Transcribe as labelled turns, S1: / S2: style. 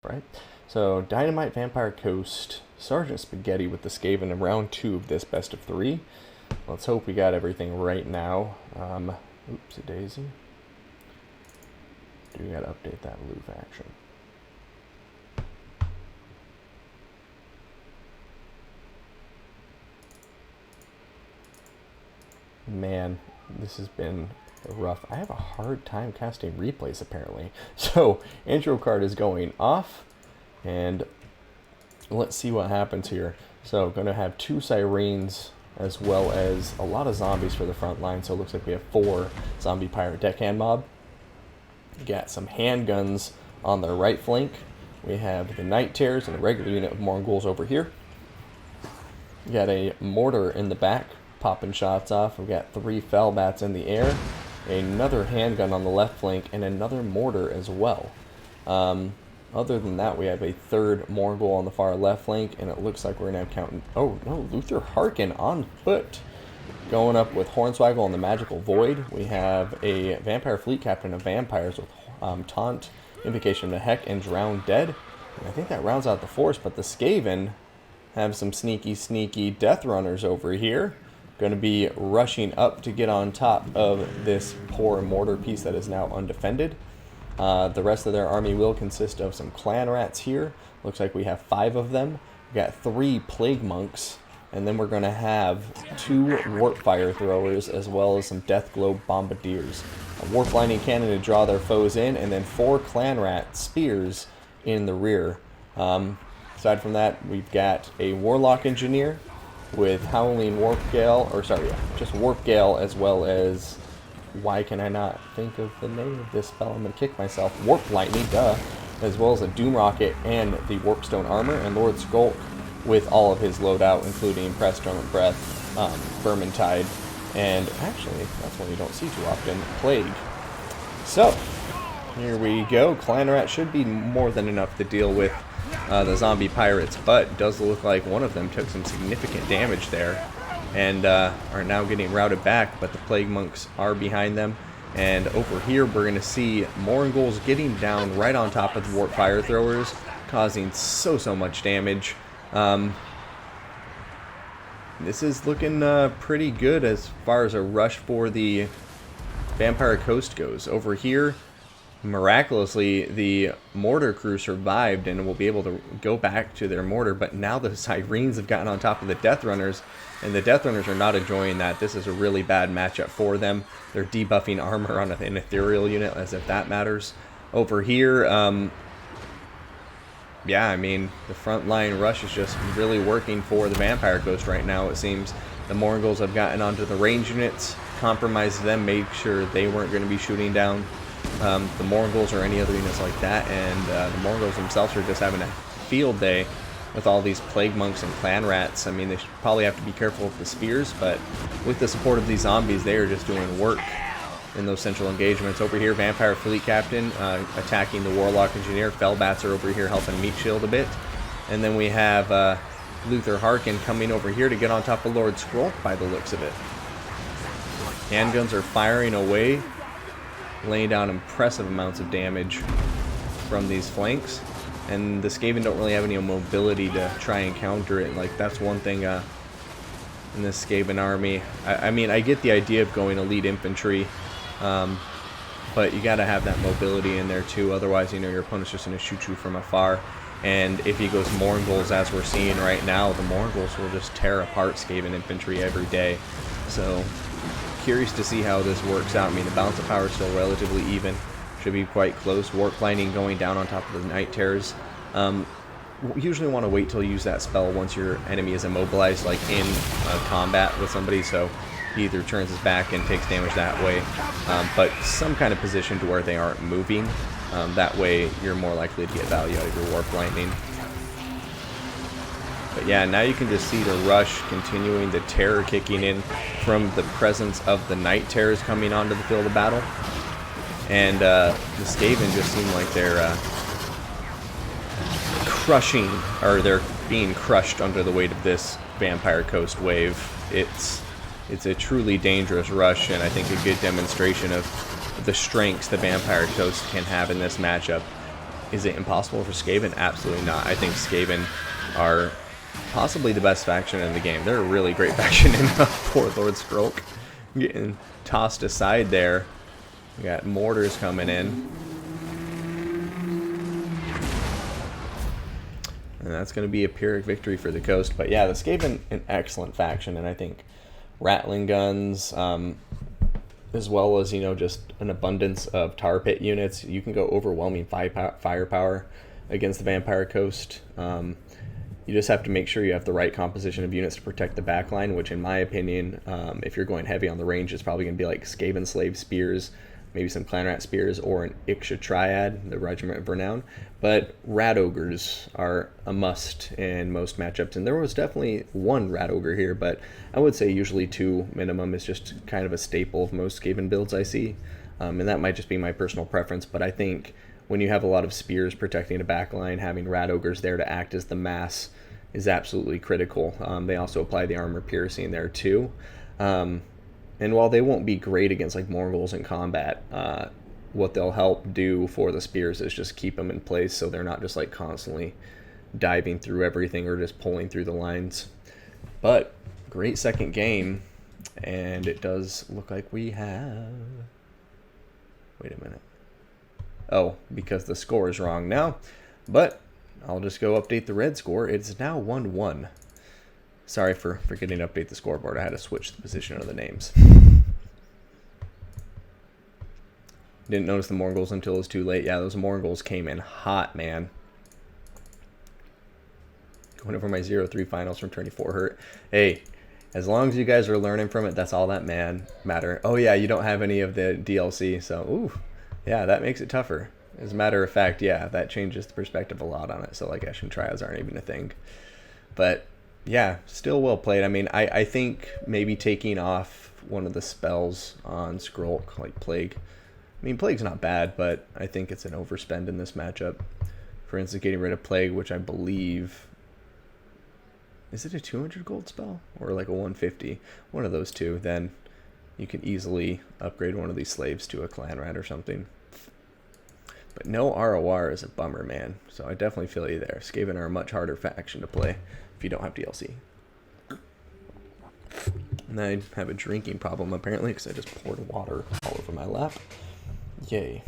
S1: right? So Dynamite, Vampire Coast, Sergeant Spaghetti with the Skaven in round 2 of this best of 3. Let's hope we got everything right now. Oopsie daisy. Do we gotta update that loop action? Man, this has been rough. I have a hard time casting replays apparently. So intro card is going off, and let's see what happens here. So gonna have 2 sirens as well as a lot of zombies for the front line. So it looks like we have 4 zombie pirate deckhand mob. We got some handguns on the right flank. We have the Night Terrors and a regular unit of Mongols over here. We got a mortar in the back, popping shots off. We've got 3 Fellbats in the air, another handgun on the left flank, and another mortar as well. Other than that, we have a 3rd Mongol on the far left flank, and it looks like we're going to have counting. Oh no, Luther Harkin on foot. Going up with Hornswaggle and the Magical Void. We have a Vampire Fleet Captain of Vampires with Taunt, Invocation of the Heck, and Drown Dead. And I think that rounds out the force, but the Skaven have some sneaky Death Runners over here. Going to be rushing up to get on top of this poor mortar piece that is now undefended. The rest of their army will consist of some clan rats here. Looks like we have 5 of them. We got 3 plague monks, and then we're going to have 2 warp fire throwers as well as some death globe bombardiers. A warp lightning cannon to draw their foes in, and then 4 clan rat spears in the rear. Aside from that, we've got a warlock engineer with Howling Warp Gale, or sorry, just Warp Gale, as well as, why can I not think of the name of this spell? I'm going to kick myself. Warp Lightning, duh. As well as a Doom Rocket and the Warpstone Armor, and Lord Skulk with all of his loadout, including Press, Dormant Breath, Vermintide, and actually, that's one you don't see too often, Plague. So, here we go. Clan Rat should be more than enough to deal with the zombie pirates, but it does look like one of them took some significant damage there and are now getting routed back, but the Plague Monks are behind them. And over here we're going to see Mongols getting down right on top of the Warp Fire Throwers, causing so much damage. This is looking pretty good as far as a rush for the Vampire Coast goes. Over here, miraculously, the mortar crew survived and will be able to go back to their mortar, but now the Sirens have gotten on top of the Death Runners, and the Death Runners are not enjoying that. This is a really bad matchup for them. They're debuffing armor on an ethereal unit, as if that matters. Over here, yeah, I mean, the frontline rush is just really working for the Vampire Coast right now, it seems. The Mongols have gotten onto the range units, compromised them, made sure they weren't going to be shooting down the Mongols or any other units like that, and the Mongols themselves are just having a field day with all these Plague Monks and Clan Rats. I mean, they should probably have to be careful with the spears, but with the support of these zombies, they are just doing work in those central engagements. Over here, Vampire Fleet Captain attacking the Warlock Engineer. Fellbats are over here helping meat shield a bit. And then we have Luther Harkin coming over here to get on top of Lord Skrulk by the looks of it. Handguns are firing away, laying down impressive amounts of damage from these flanks. And the Skaven don't really have any mobility to try and counter it. Like, that's one thing in this Skaven army. I mean, I get the idea of going elite infantry, but you got to have that mobility in there too. Otherwise, you know, your opponent's just going to shoot you from afar. And if he goes Mongols, as we're seeing right now, the Mongols will just tear apart Skaven infantry every day. So, curious to see how this works out. I mean, the balance of power is still relatively even. Should be quite close. Warp Lightning going down on top of the Night Terrors. Usually want to wait till you use that spell once your enemy is immobilized, like in combat with somebody, so he either turns his back and takes damage that way, but some kind of position to where they aren't moving. That way you're more likely to get value out of your Warp Lightning. But yeah, now you can just see the rush continuing, the terror kicking in from the presence of the Night Terrors coming onto the field of battle. And the Skaven just seem like they're crushing, or they're being crushed under the weight of this Vampire Coast wave. It's a truly dangerous rush, and I think a good demonstration of the strengths the Vampire Coast can have in this matchup. Is it impossible for Skaven? Absolutely not. I think Skaven are possibly the best faction in the game. They're a really great faction in poor Lord Skrulk. Getting tossed aside there. We got mortars coming in. And that's going to be a Pyrrhic victory for the Coast. But yeah, the Skaven, an excellent faction. And I think Rattling guns, as well as, you know, just an abundance of tar pit units. You can go overwhelming firepower against the Vampire Coast. You just have to make sure you have the right composition of units to protect the backline, which in my opinion, if you're going heavy on the range, it's probably going to be like Skaven Slave Spears, maybe some Clan Rat Spears, or an Iksha Triad, the Regiment of Renown. But Rat Ogres are a must in most matchups, and there was definitely one Rat Ogre here, but I would say usually 2 minimum is just kind of a staple of most Skaven builds I see. And that might just be my personal preference, but I think when you have a lot of spears protecting a backline, having Rat Ogres there to act as the mass is absolutely critical. They also apply the armor piercing there too. And while they won't be great against like Mongols in combat, what they'll help do for the spears is just keep them in place so they're not just like constantly diving through everything or just pulling through the lines. But great second game, and it does look like we have... Wait a minute. Oh, because the score is wrong now. But I'll just go update the red score. It's now 1-1. Sorry for forgetting to update the scoreboard. I had to switch the position of the names. Didn't notice the Mongols until it was too late. Yeah, those Mongols came in hot, man. Going over my 0-3 finals from 24 hurt. Hey, as long as you guys are learning from it, that's all that matter. Oh yeah, you don't have any of the DLC, so ooh, yeah, that makes it tougher. As a matter of fact, yeah, that changes the perspective a lot on it. So like Eshin Trials aren't even a thing. But yeah, still well played. I mean, I think maybe taking off one of the spells on Skrulk, like Plague. I mean, Plague's not bad, but I think it's an overspend in this matchup. For instance, getting rid of Plague, which I believe... Is it a 200 gold spell? Or like a 150? One of those two. Then you can easily upgrade one of these slaves to a clan rat or something. But no ROR is a bummer, man. So I definitely feel you there. Skaven are a much harder faction to play if you don't have DLC. And I have a drinking problem, apparently, because I just poured water all over my lap. Yay.